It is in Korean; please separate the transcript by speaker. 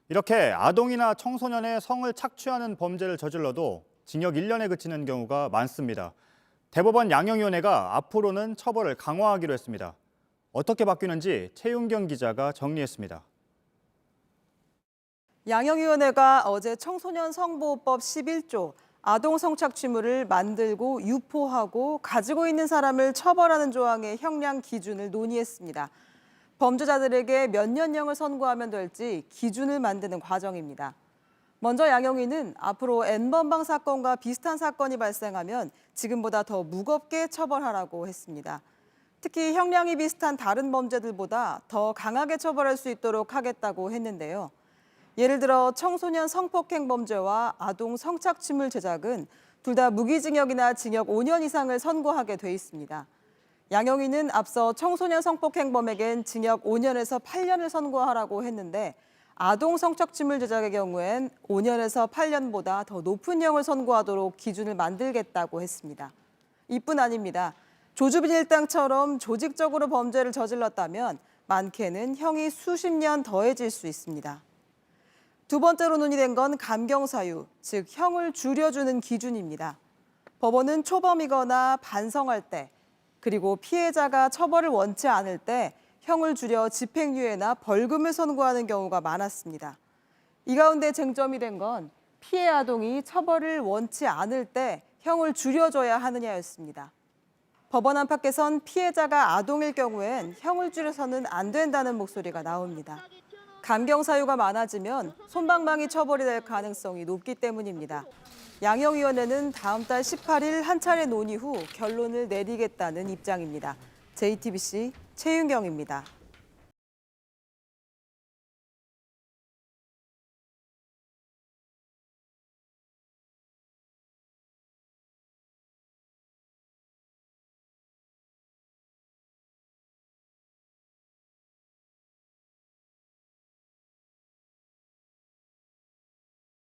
Speaker 1: 이렇게 아동이나 청소년의 성을 착취하는 범죄를 저질러도 징역 1년에 그치는 경우가 많습니다. 대법원 양형위원회가 앞으로는 처벌을 강화하기로 했습니다. 어떻게 바뀌는지 최윤경 기자가 정리했습니다.
Speaker 2: 양형위원회가 어제 청소년 성보호법 11조 아동 성착취물을 만들고 유포하고 가지고 있는 사람을 처벌하는 조항의 형량 기준을 논의했습니다. 범죄자들에게 몇 년형을 선고하면 될지 기준을 만드는 과정입니다. 먼저 양형위는 앞으로 N번방 사건과 비슷한 사건이 발생하면 지금보다 더 무겁게 처벌하라고 했습니다. 특히 형량이 비슷한 다른 범죄들보다 더 강하게 처벌할 수 있도록 하겠다고 했는데요. 예를 들어 청소년 성폭행 범죄와 아동 성착취물 제작은 둘 다 무기징역이나 징역 5년 이상을 선고하게 돼 있습니다. 양형위는 앞서 청소년 성폭행범에겐 징역 5년에서 8년을 선고하라고 했는데 아동 성착취물 제작의 경우엔 5년에서 8년보다 더 높은 형을 선고하도록 기준을 만들겠다고 했습니다. 이뿐 아닙니다. 조주빈 일당처럼 조직적으로 범죄를 저질렀다면 많게는 형이 수십 년 더해질 수 있습니다. 두 번째로 논의된 건 감경사유, 즉 형을 줄여주는 기준입니다. 법원은 초범이거나 반성할 때, 그리고 피해자가 처벌을 원치 않을 때 형을 줄여 집행유예나 벌금을 선고하는 경우가 많았습니다. 이 가운데 쟁점이 된 건 피해 아동이 처벌을 원치 않을 때 형을 줄여줘야 하느냐였습니다. 법원 안팎에선 피해자가 아동일 경우엔 형을 줄여서는 안 된다는 목소리가 나옵니다. 감경 사유가 많아지면 솜방망이 처벌이 될 가능성이 높기 때문입니다. 양형위원회는 다음 달 18일 한 차례 논의 후 결론을 내리겠다는 입장입니다. JTBC 최윤경입니다.